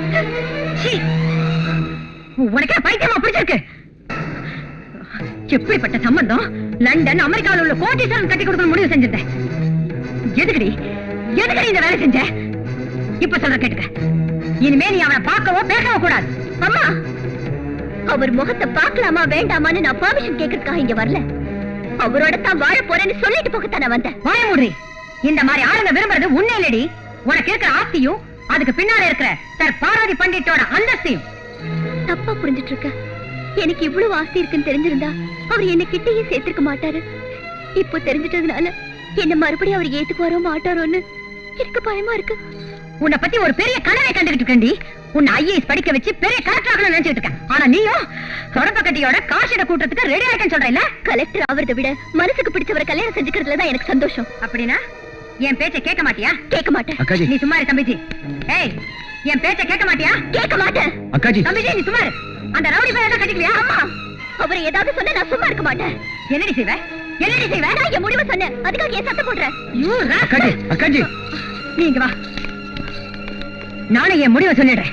முடியாது. உனக்கே பைத்தியமா பிடிச்சிருக்கு? எப்படிப்பட்ட சம்பந்தம் லண்டன் அமெரிக்காவில் உள்ள கோட்டீஸ்வரன் கட்டி கொடுக்க முடிவு செஞ்சிருந்தேன். எதுக்கடி இந்த வேலை செஞ்ச? இப்ப சொல்ற கேட்டுக்க, இனிமே நீ அவனை பார்க்கவோ பேசவோ கூடாது. அம்மா, அவர் முகத்தை பார்க்கலாமா வேண்டாமான்னு நான் பெர்மிஷன் கேட்கறதுக்காக இங்க வரல. அவரோட தான் வாழ போறேன்னு சொல்லிட்டு போகத்தானே வந்தேன். வாய மூடி. இந்த மாதிரி ஆளுங்க விரும்புறது உன்னை இல்லடி, உனக்கு இருக்கிற ஆஸ்தியும் அதுக்கு பின்னால இருக்கிற சார் பார்வதி பண்டிட்டோட அந்தஸ்தையும். தப்பா புரிஞ்சிட்டு இருக்க. எனக்கு இவ்வளவு ஆஸ்தி இருக்குன்னு தெரிஞ்சிருந்தா அவர் என்ன கிட்டேயே சேர்த்திருக்க மாட்டாரு. இப்போ தெரிஞ்சிட்டதுனால என்ன மறுபடியும் அவர் ஏத்துக்குவாரோ மாட்டாரோன்னு எனக்கு பயமா இருக்கு. உன்னை பத்தி ஒரு பெரிய கனவை கண்டுகிட்டு இருக்கண்டி. உன்னை ஐஏஎஸ் படிக்க வச்சு பெரிய கலெக்டர் ஆகணும்னு நினைச்சிட்டு இருக்கேன். ஆனா நீயும் தொடப்ப கட்டியோட காசிட கூட்டத்துக்கு ரெடி ஆயிட்டேன்னு சொல்றேன். கலெக்டர் ஆவறதை விட மனசுக்கு பிடிச்சவரை கல்யாணம் செஞ்சுக்கிறதுலதான் எனக்கு சந்தோஷம். அப்படின்னா என் பேச்சை கேட்க மாட்டியா? கேட்க மாட்டேன். நீ சும்மா இரு தம்பிஜி. ஏய், என் பேச்சை கேட்க மாட்டியா? கேட்க மாட்டேன். தம்பிஜி நீ சும்மா இரு. அந்த ரவுடி பையனை கட்டிக்குவியா? அம்மா, அவரை ஏதாவது சொன்னா நான் சும்மா இருக்க மாட்டேன். என்னடி செய்வ? நான் என் முடிவை சொன்னேன், அதுக்காக ஏன் சத்தம் போடுறேன்? நீ இங்க வா, நானே என் முடிவை சொல்லிடுறேன்.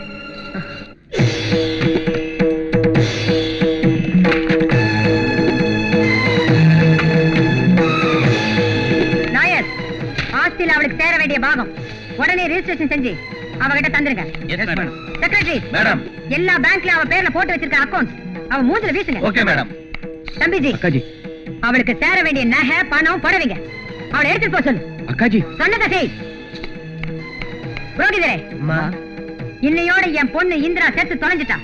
நாயர், ஆஸ்தியில் அவளுக்கு சேர வேண்டிய பாகம் உடனே ரெஜிஸ்ட்ரேஷன் செஞ்சு அவகிட்ட தந்துருங்க. செக்ரட்டரி மேடம், எல்லா பேங்க்ல அவ பேர்ல போட்டு வச்சிருக்க அக்கவுண்ட் அவ மூஞ்சில வீசுங்க. Okay madam. தம்பிஜி, அவளுக்கு சேர வேண்டிய நகை பணம் புடவைங்க அவளை எடுத்துட்டு போக சொல்லு. அக்காஜி சொன்னதை செய். புரோகிதரே, இன்னையோட என் பொண்ணு இந்திரா செத்து தொலைஞ்சிட்டா.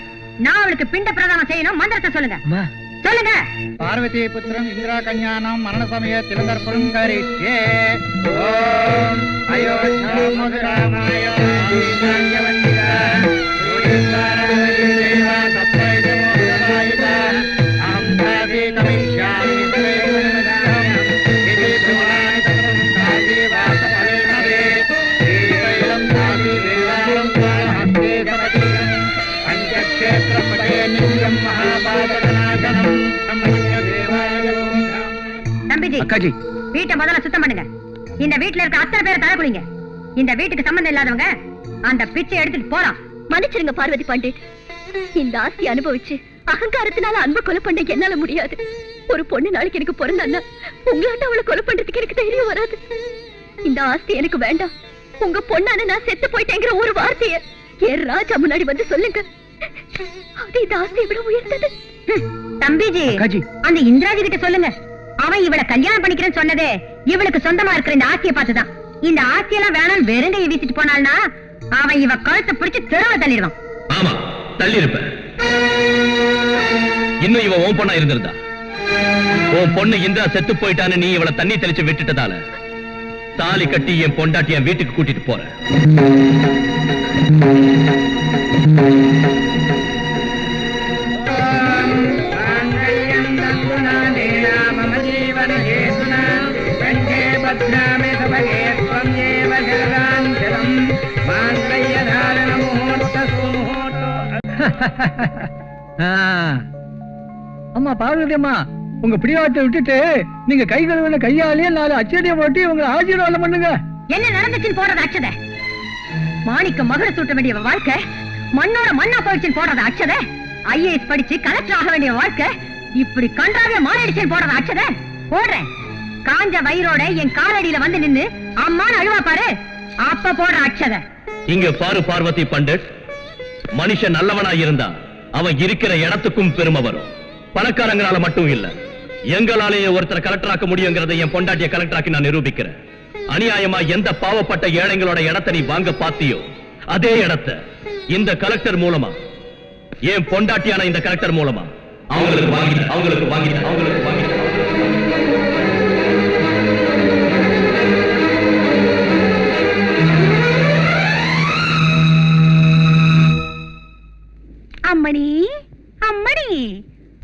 நான் அவளுக்கு பிண்ட பிரதானம் செய்யணும். மந்திரத்தை சொல்லுங்க. சொல்லுங்க. பார்வதி புத்திரம் இந்திரா கல்யாணம் மரண சமய திலந்தர்ப்பணம் கரிஷ்யே. ஓம் அயோத்யா மதுராமாய ஆதித்யவந்திகா யோகிதாரவதிதேவ சத்ரைதமோதராயிதா அம்பாதி கமிஷ்யாமி தேவனமதாம் இதி பிரமாணி தத்ரம் காதி வாசபலிமவே ஸ்ரீவைலம் காதி வேதாரம் ஹஸ்தே கமதிகம் பஞ்சக்ஷேத்ரம் படே நித்யம் மகாபாதகநாசனம் சம்மன்ய தேவாய கோதம். தம்பிஜி, அக்காஜி, வீட்டை முதல்ல சுத்தம் பண்ணுங்க. இந்த வீட்டுல இருக்க அத்தனை பேரை தலை குளிங்க. இந்த வீட்டுக்கு சம்பந்தம் இல்லாதவங்க அந்த பிச்சை எடுத்துட்டு போலாம். மன்னிச்சிருங்க பார்வதி பண்டிட். இந்த ஆஸ்தி அனுபவிச்சு அகங்காரத்தினால அன்பு கொலை பண்ண என்னால முடியாது. ஒரு பொண்ணு நாளைக்கு எனக்கு பிறந்தான்னா உங்களாட்ட அவளை கொலை பண்றதுக்கு எனக்கு தைரியம் வராது. இந்த ஆஸ்தி எனக்கு வேண்டாம். உங்க பொண்ணான நான் செத்து போயிட்டேங்கிற ஒரு வார்த்தைய என் ராஜா முன்னாடி வந்து சொல்லுங்க. அது இந்த ஆஸ்தியை விட உயர்ந்தது. தம்பிஜி, அந்த இந்திராஜி கிட்ட சொல்லுங்க. அவன் இவளை கல்யாணம் பண்ணிக்கிறேன்னு சொன்னதே இவளுக்கு சொந்தமா இருக்கிற இந்த ஆஸ்தியை பார்த்துதான். இந்த ஆஸ்தியெல்லாம் வேணாம் வெறுங்கையை வீசிட்டு போனால்னா அவன் இவ கழுத்தை பிடிச்சு தெருவ தள்ளிடுவான். ஆமா, தள்ளி இருப்ப. இன்னும் இவன் உன் பொண்ணா இருந்திருந்தா, உன் பொண்ணு இந்திரா செத்து போயிட்டான்னு நீ இவளை தண்ணி தெளிச்சு விட்டுட்டதால தாலி கட்டி என் பொண்டாட்டி என் வீட்டுக்கு கூட்டிட்டு போற. அம்மா பார்வதி அம்மா, உங்க பிடிவாட்டை விட்டுட்டு நீங்க கை கழுவின கையாலேயே 4 அச்சடியை போட்டு உங்க ஆசீர்வாதம் பண்ணுங்க. என்ன நடந்துச்சுன்னு போடுறது அச்சத. மாணிக்க மகுட சூட்ட வேண்டிய வாழ்க்கை மண்ணோட மண்ணா போயிடுச்சுன்னு போடுறது அச்சத. ஐஏஎஸ் படிச்சு கலெக்டர் ஆக வேண்டிய வாழ்க்கை இப்படி கண்டாவே மாறிடுச்சுன்னு போடுறது அச்சத. போடுறேன். காஞ்ச வயிறோட என் காலடியில வந்து நின்னு அம்மான்னு அழுவா பாரு, அப்ப போடுற அச்சத. இங்க பாரு பார்வதி பண்டிட், மனுஷன் நல்லவனா இருந்தா அவன் இருக்கிற இடத்துக்கும் பெருமை வரும். பணக்காரங்களால மட்டும் இல்ல, எங்களாலேயே ஒருத்தரை கலெக்டர் ஆக்க முடியுங்கிறத என் பொண்டாட்டிய கலெக்டர் ஆக்கி நான் நிரூபிக்கிறேன். அநியாயமா எந்த பாவப்பட்ட ஏழைங்களோட இடத்தை நீ வாங்க பாத்தியோ அதே இடத்தை இந்த கலெக்டர் மூலமா, என் பொண்டாட்டியான இந்த கலெக்டர் மூலமா அவங்களுக்கு வாங்கிட்ட. அம்மணி, அம்மணி,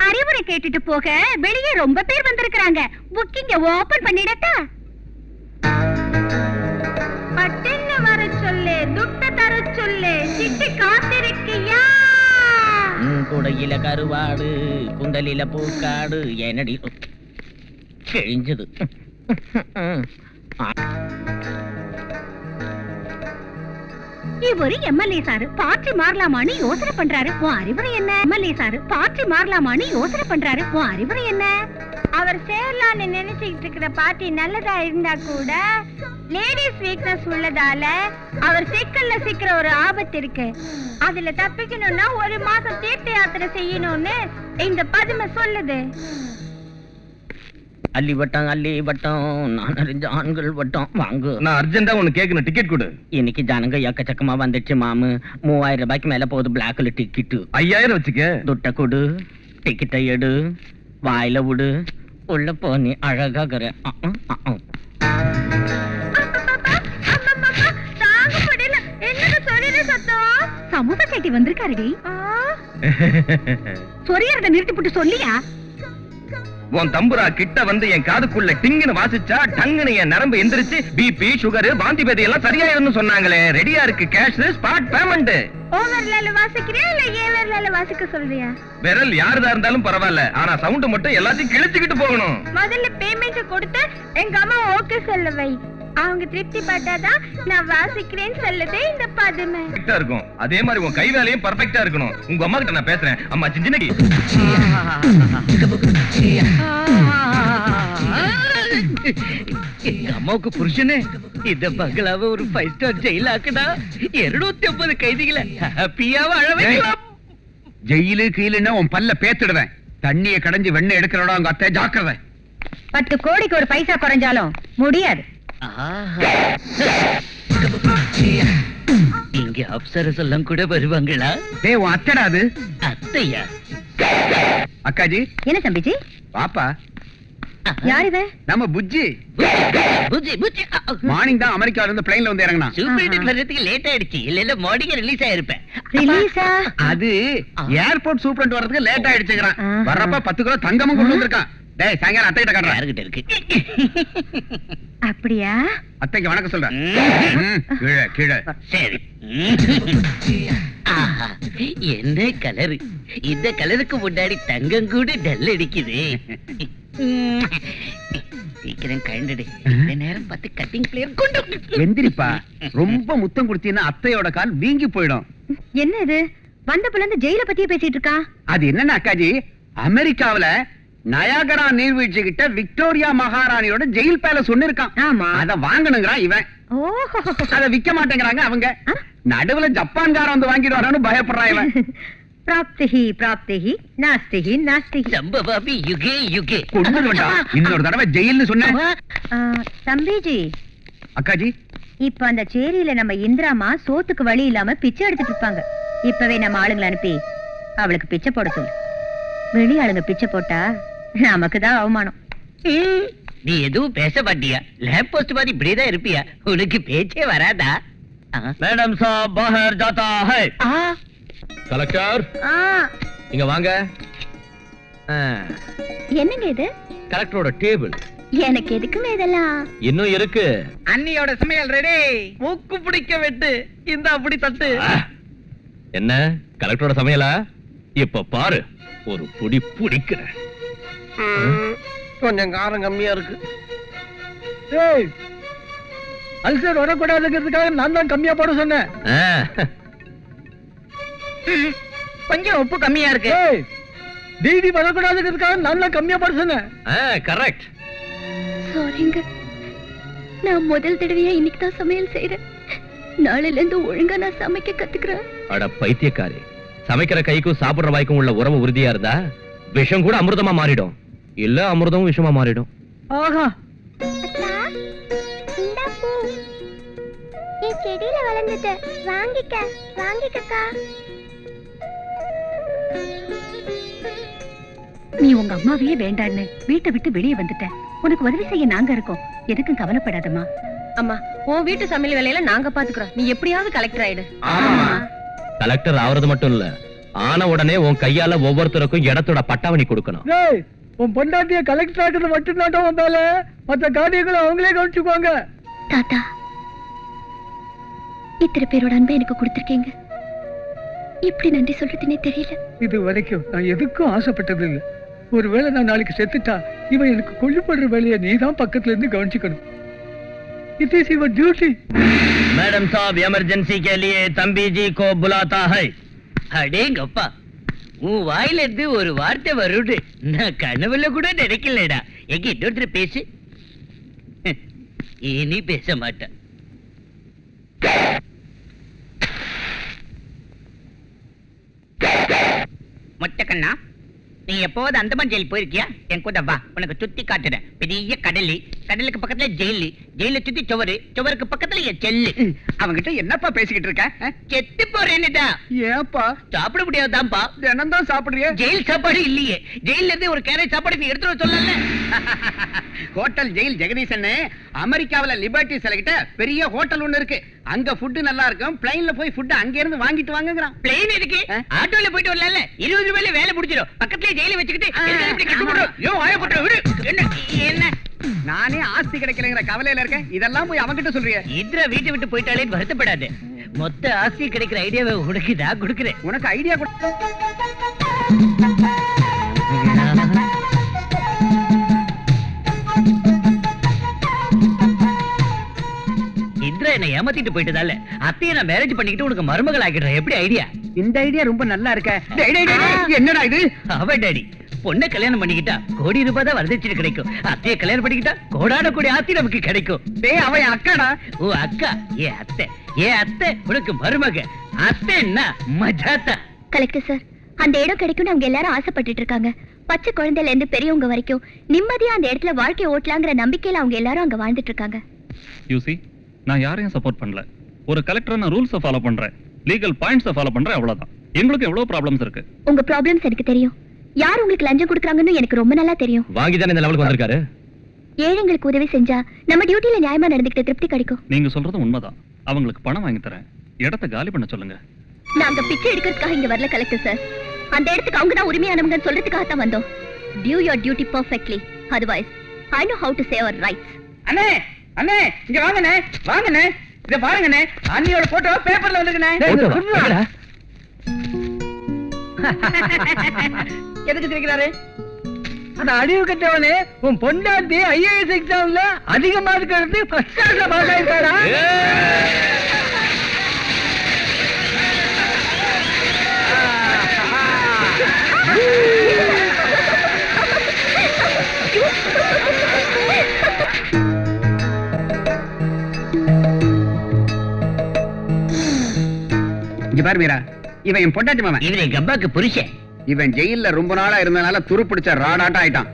அறிவுரை கேட்டுட்டு போக வெளியே ரொம்ப பேர் வந்திருக்காங்க. புக்கிங்க ஓபன் பண்ணிடட்டா? பட்டென்ன வர சொல்லு, துட்ட தர சொல்லு, சிட்டி காத்திருக்கியா? குடையில கருவாடு, குண்டலில பூக்காடு, என்னடி கிழிஞ்சது. இவரு எம்எல்ஏ சாரு பார்ட்டி மாறலாமான்னு யோசனை பண்றாரு. உன் அறிவுரை என்ன? எம்எல்ஏ சாரு பார்ட்டி மாறலாமான்னு யோசனை பண்றாரு. உன் அறிவுரை என்ன? அவர் சேரலான்னு நினைச்சுக்கிட்டு இருக்கிற பார்ட்டி நல்லதா இருந்தா கூட லேடிஸ் வீக்னஸ் உள்ளதால அவர் சிக்கல்ல சிக்கிற ஒரு ஆபத்து இருக்கு. அதுல தப்பிக்கணும்னா 1 மாசம் தீர்த்த யாத்திரை செய்யணும்னு இந்த பதுமை சொல்லுது. அள்ளி வட்டம் நான் அறிஞ்ச ஆண்கள் வட்டம் வாங்கு. நான் அர்ஜென்ட்டா ஒன்னு கேட்கணும், டிக்கெட் கொடு. இன்னைக்கு ஜனங்க எக்கச்சக்கமா வந்துச்சு மாமு. 3000 ரூபாய்க்கு மேல போகுது பிளாக்ல டிக்கெட்டு. 5000 வச்சுக்க. துட்ட கொடு, டிக்கெட்டை எடு, வாயில விடு, உள்ள போ, நீ அழகாகிற. சமூக சேட்டி வந்திருக்காருடி. சொரியறத நிறுத்தி போட்டு சொல்லியா? உன் தம்புரா கிட்ட வந்து என் காதுக்குள்ள டிங்குன்னு வாசிச்சா டங்குன்னு என் நரம்பு எந்திரிச்சு பிபி சுகர் வாந்தி பேதி எல்லாம் சரியாயிருன்னு சொன்னாங்களே. ரெடியா இருக்கு கேஷ் ஸ்பாட் பேமெண்ட். ஓவர்லால வாசிக்கிறியா இல்ல ஏவர்லால வாசிக்க சொல்றியா? விரல் யாருதா இருந்தாலும் பரவாயில்ல, ஆனா சவுண்ட் மட்டும் எல்லாத்தையும் கிழிச்சுக்கிட்டு போகணும். முதல்ல பேமெண்ட் கொடுத்து எங்க அம்மா ஓகே சொல்ல வை. அவங்க திருப்தி பட்டாதான் நான் வாசிக்கிறேன்னு சொல்லுதே இந்த பதுமை. கரெக்டா இருக்கும். அதே மாதிரி உன் கை வேலையும் பர்ஃபெக்ட்டா இருக்கணும். உங்க அம்மா கிட்ட நான் பேசுறேன். அம்மா சின்னடி. எங்க அம்மாவுக்கு புருஷனே இந்த பங்களாவை ஒரு 5 ஸ்டார் ஜெயில் ஆக்குதா 250 கைதிகளை ஹாப்பியா வாழ வைக்கலாம். ஜெயிலு கீழுன்னா உன் பல்ல பேத்துடுவேன். தண்ணியை கடைஞ்சு வெண்ணெய் எடுக்கிறோட அங்க அத்தை ஜாக்கிரதை. 10 கோடிக்கு ஒரு பைசா குறைஞ்சாலும் முடியாது. இங்க அப்சரஸ் எல்லாம் கூட வருவாங்களா? டேய் உன் அத்தைடா அது. அத்தையா? அக்காஜி. என்ன தம்பிஜி? பாப்பா. யார் இவ? நம்ம புஜ்ஜி. புஜ்ஜி மார்னிங் தான் அமெரிக்கால இருந்து பிளைன்ல வந்து இறங்கினா. சூப்பர் வர்றதுக்கு லேட் ஆயிடுச்சு. இல்ல மார்னிங் ரிலீஸ் ஆயிருப்பேன். ரிலீஸா? அது ஏர்போர்ட் சூப்பரண்ட் வரதுக்கு லேட் ஆயிடுச்சுங்கறான். வர்றப்ப 10 கிலோ தங்கமும் கொண்டு வந்திருக்கான். டேய் சாயங்காலம் அத்தை கிட்ட காட்டுறேன். யார்கிட்ட இருக்கு? அப்படியா? அத்தைக்கு வணக்கம் சொல்றேன். கீழே கீழே. சரி. ஆஹா, என்ன கலர்! இந்த கலருக்கு முன்னாடி தங்கம் கூட டல் அடிக்குது. சீக்கிரம் கழண்டுடு. இந்த நேரம் பார்த்து கட்டிங் பிளேயர் கொண்டு எந்திரிப்பா. ரொம்ப முத்தம் கொடுத்தீங்கன்னா அத்தையோட கால் வீங்கி போயிடும். என்ன இது? வந்த புள்ள இருந்து ஜெயில பத்தியே பேசிட்டு இருக்கா. அது என்னன்னா அக்காஜி, அமெரிக்காவுல நயாகரா நீர்வீழ்ச்சி கிட்ட விக்டோரியா மகாராணியோட ஜெயில் பேலஸ் ஒண்ணு இருக்கான். ஆமா. அத வாங்கணுங்கிறான் இவன். ஓஹோ. அத விக்க மாட்டேங்கிறாங்க அவங்க. நடுவுல ஜப்பான்காரன் வந்து வாங்கிட்டு வரான்னு பயப்படுறான் இவன். பிராப்திஹி நாஸ்திஹி நாஸ்திஹி. சம்பவாபி யுகே யுகே. கொண்டு வேண்டாம். இன்னொரு தடவை ஜெயில்னு சொன்னேன். தம்பிஜி. அக்காஜி. இப்ப அந்த சேரியில நம்ம இந்திராமா சோத்துக்கு வழி இல்லாம பிச்சை எடுத்துட்டு இருப்பாங்க. இப்பவே நம்ம ஆளுங்களை அனுப்பி அவளுக்கு பிச்சை போட சொல்லு. வெளி ஆளுங்க பிச்சை போட்டா நமக்குதான் அவமானம். நீ எதுவும் பேச மாட்டியா? லேப் போஸ்ட் மாதிரி இப்படிதான் இருப்பியா? உனக்கு பேச்சே வராதா? மேடம் சாப் பாஹர் ஜாதா ஹை. கலெக்டர் இங்க வாங்க. என்னங்க இது? கலெக்டரோட டேபிள். எனக்கு எதுக்குமே இதெல்லாம்? இன்னும் இருக்கு. அண்ணியோட சமையல் ரெடி. மூக்கு பிடிக்க வெட்டு. இந்த அப்படி தட்டு. என்ன கலெக்டரோட சமையலா? இப்ப பாரு, ஒரு புடி பிடிக்கிற. கொஞ்சம் காரம் கம்மியா இருக்கு. அல்சர் வரக்கூடாதுங்கிறதுக்காக நான் தான் கம்மியா போட சொன்னேன். கொஞ்சம் உப்பு கம்மியா இருக்கு. டிடி வரக்கூடாதுங்கிறதுக்காக நான் தான் கம்மியா போட சொன்னேன். கரெக்ட். சாரிங்க, நான் முதல் தடவையா இன்னைக்கு தான் சமையல் செய்யறேன். நாளையில இருந்து ஒழுங்கா நான் சமைக்க கத்துக்கிறேன். அட பைத்தியக்காரி, சமைக்கிற கைக்கும் சாப்பிடுற வாய்க்கும் உள்ள உறவு உறுதியா இருந்தா விஷம் கூட அமிர்தமா மாறிடும். இல்ல அமிர்தமும் விஷமா மாறிடும். ஆஹா, என் செடியில வளர்ந்தது. வாங்கிக்க வாங்கிக்கக்கா. நீ உங்க அம்மாவையே வேண்டான்னு வீட்டை விட்டு வெளியே வந்துட்ட. உனக்கு உதவி செய்ய நாங்க இருக்கோம். எதுக்கும் கவலைப்படாதம்மா. அம்மா, உன் வீட்டு சமையல் வேலையில நாங்க பாத்துக்கிறோம். நீ எப்படியாவது கலெக்டர் ஆயிடு. கலெக்டர் ஆவறது மட்டும் இல்ல, ஆன உடனே உன் கையால ஒவ்வொருத்தருக்கும் இடத்தோட பட்டாவணி கொடுக்கணும். உன் பொண்டாட்டிய கலெக்டர் ஆகிறது மட்டும் தான் வந்தால மற்ற காரியங்களை அவங்களே கவனிச்சுக்குவாங்க. தாத்தா, இத்தனை பேரோட அன்பை எனக்கு கொடுத்திருக்கீங்க. எப்படி நன்றி சொல்றதுன்னே தெரியல. இது வரைக்கும் நான் எதுக்கும் ஆசைப்பட்டது இல்லை. ஒருவேளை நான் நாளைக்கு செத்துட்டா இவன் எனக்கு கொல்லுப்படுற வேலையை நீதான் பக்கத்துல இருந்து கவனிச்சுக்கணும். It is your duty. Madam साहब इमरजेंसी के लिए तंबी जी को बुलाता है. அடேங்கப்பா, உன் வாயில இருந்து ஒரு வார்த்தை வருது. நான் கனவுல கூட நினைக்கலடா. எங்க இன்னொருத்தர் பேசு. இனி பேச மாட்டேன். மொட்டக்கண்ணா, நீ எப்போது அந்தமான் ஜெயில் போயிருக்கியா? என் கூட வா, உனக்கு சுத்தி காட்டுறேன். பெரிய கடலி, கடலுக்கு பக்கத்துல ஜெயிலு, ஜெயில சுத்தி சுவரு, சுவருக்கு பக்கத்துல என் செல்லு. அவங்கிட்ட என்னப்பா பேசிக்கிட்டு இருக்க? செத்து போறேன்னுடா. ஏப்பா சாப்பிட முடியாதான்பா. தினம் தான் சாப்பிடுறிய? ஜெயில் சாப்பாடு இல்லையே. ஜெயில இருந்து ஒரு கேரட் சாப்பாடு நீ எடுத்துட்டு சொல்லல. ஹோட்டல் ஜெயில் ஜெகதீசன் அமெரிக்காவில லிபர்ட்டி சிலைகிட்ட பெரிய ஹோட்டல் ஒண்ணு இருக்கு. அங்க ஃபுட் நல்லா இருக்கும். பிளைன்ல போய் ஃபுட் அங்க இருந்து வாங்கிட்டு வாங்குறான். பிளேன் இருக்கு, ஆட்டோல போயிட்டு வரல. 20 ரூபாயில வேலை முடிச்சிடும். பக்கத்துலயே ஜெயில வச்சுக்கிட்டு இப்படி கஷ்டப்படுறோம். யோ வாய போட்டு விடு. என்ன நானே ஆஸ்தி கிடைக்கலங்கிற கவலையில இருக்கேன். இதெல்லாம் போய் அவங்கிட்ட சொல்றிய? இந்திரா வீட்டை விட்டு போயிட்டாலே வருத்தப்படாது. மொத்த ஆஸ்தி கிடைக்கிற ஐடியாவை உனக்குதா கொடுக்குறேன். உனக்கு ஐடியா இந்திரா என்ன ஏமாத்திட்டு போயிட்டதால அத்தையை நான் மேரேஜ் பண்ணிக்கிட்டு உனக்கு மருமகள் ஆக்கிடுறேன். எப்படி ஐடியா? இந்த ஐடியா ரொம்ப நல்லா இருக்க. என்னடா இது? அவ டாடி பொண்ணை கல்யாணம் பண்ணிக்கிட்டா கோடி ரூபாய் தான் வரதட்சணை கிடைக்கும். அத்தையை கல்யாணம் பண்ணிக்கிட்டா கோடான கோடி ஆஸ்தி நமக்கு கிடைக்கும். அவ என் அக்காடா. ஓ அக்கா, ஏன் அத்தை உனக்கு மருமக. அத்தை என்ன மஜாத்தா. கலெக்டர் சார், அந்த இடம் கிடைக்கும்னு அவங்க எல்லாரும் ஆசைப்பட்டுட்டு இருக்காங்க. பச்சை குழந்தையில இருந்து பெரியவங்க வரைக்கும் நிம்மதியா அந்த இடத்துல வாழ்க்கை ஓட்டலாங்கிற நம்பிக்கையில அவங்க எல்லாரும் அங்க வாழ்ந்துட்டு இருக்காங்க. யூசி, நான் யாரையும் சப்போர்ட் பண்ணல. ஒரு கலெக்டரா நான் ரூல்ஸை ஃபாலோ பண்றேன், லீகல் பாயிண்ட்ஸை ஃபாலோ பண்றேன், அவ்வளவுதான். எங்களுக்கு எவ்வளவு ப்ராப்ளம்ஸ் இருக்கு. உங்க ப்ராப்ளம்ஸ் எனக்கு தெரியும். யார் உங்களுக்கு லஞ்சம் கொடுக்கறாங்கன்னு எனக்கு ரொம்ப நல்லா தெரியும். வாங்கி தானே இந்த லெவலுக்கு வந்திருக்காரு. ஏழைங்களுக்கு உதவி செஞ்சா நம்ம டியூட்டில நியாயமா நடந்துக்கிட்ட திருப்தி கிடைக்கும். நீங்க சொல்றது உண்மைதான். அவங்களுக்கு பணம் வாங்கி தரேன், இடத்தை காலி பண்ண சொல்லுங்க. நாங்க பிச்சை எடுக்கிறதுக்காக இங்க வரல கலெக்டர் சார். அந்த இடத்துக்கு அவங்க தான் உரிமையானவங்கன்னு சொல்றதுக்காக தான் வந்தோம். Do your duty perfectly. Otherwise, I know how to say our rights. அண்ணே அண்ணே இங்க வாங்கண்ணே, வாங்கண்ணே. இத பாருங்கண்ணே, அண்ணியோட போட்டோ பேப்பர்ல வந்துருக்குண்ணே. எதுக்கு சிரிக்கிறாரு? அந்த அடிவு கட்டவனே, உன் பொண்டாட்டி ஐஏஎஸ் எக்ஸாம்ல அதிக மார்க் எடுத்து ஃபர்ஸ்ட் கிளாஸ்ல பாஸ் ஆயிருக்காடா. இங்க பாரு மீரா, இவன் என் பொண்டாட்டி மாமன். இவன் எங்க அப்பாக்கு புருஷன். இவன் ஜெயில்ல ரொம்ப நாளா இருந்தனால துரு பிடிச்ச ராடாட்டா ஆயிட்டான்.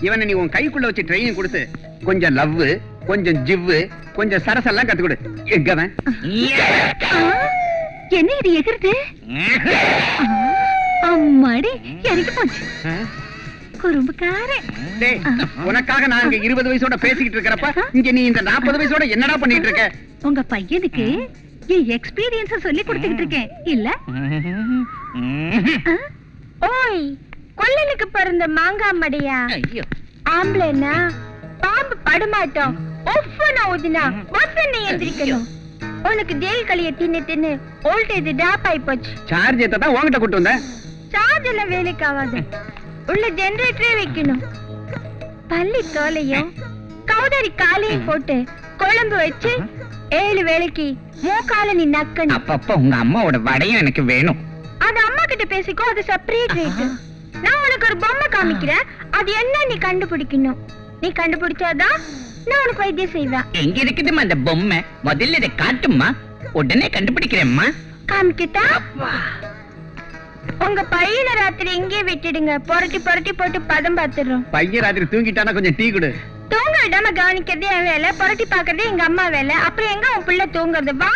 இவனை நீ உன் கைக்குள்ள வச்சு ட்ரைனிங் கொடுத்து கொஞ்சம் லவ், கொஞ்சம் ஜிவ்வு, கொஞ்சம் சரசெல்லாம் கத்து கொடு. எங்கவன் என்ன இது எகிருது? அம்மாடி, இறங்கி போச்சு. குறும்புக்காரன். டேய், உனக்காக நான் இங்க 20 வயசோட பேசிக்கிட்டு இருக்கிறப்ப இங்க நீ இந்த 40 வயசோட என்னடா பண்ணிட்டு இருக்க? உங்க பையனுக்கு என் எக்ஸ்பீரியன்ஸ சொல்லி கொடுத்துக்கிட்டு இருக்கேன் இல்ல? ஓய், கொல்லனுக்கு பிறந்த மாங்காய் மடியா? ஐயோ, ஆம்பளைனா பாம்பு படுமாட்டோம். ஒஃப்னா ஊதினா வசனை எந்திரிக்கணும். உனக்கு ஜெயில் களிய தின்னு தின்னு வோல்டேஜ் டிராப் ஆயி போச்சு. சார்ஜ் ஏத்த தான் உன்கிட்ட கூட்டு வந்தேன். சார்ஜ் எல்லாம் வேலைக்கு ஆகாது. உள்ள ஜெனரேட்டரே வைக்கணும். பள்ளி தோலையும் கௌதாரி காலையும் போட்டு குழம்பு வச்சு 7 வேளைக்கு மூக்கால நீ நக்கணும். அப்பப்ப உங்க அம்மாவோட வடையும் எனக்கு வேணும். அது அம்மா கிட்ட பேசிக்கோ, அது செப்பரேட் ரேட். நான் உனக்கு ஒரு பொம்மை காமிக்கிறேன், அது என்ன நீ கண்டுபிடிக்கணும். நீ கண்டுபிடிச்சாதான் நான் உனக்கு வைத்தியம் செய்வேன். எங்க இருக்குதுமா அந்த பொம்மை? முதல்ல இதை காட்டுமா, உடனே கண்டுபிடிக்கிறேம்மா. காமிக்கிட்டா? உங்க பையனை ராத்திரி எங்கே விட்டுடுங்க, புரட்டி புரட்டி போட்டு பதம் பார்த்துடுறோம். பையன் ராத்திரி தூங்கிட்டானா கொஞ்சம் டீ கொடு. தூங்க விடாம கவனிக்கிறதே என் வேலை, புரட்டி பாக்குறதே எங்க அம்மா வேலை. அப்புறம் எங்க உன் பிள்ளை தூங்குறது? வா.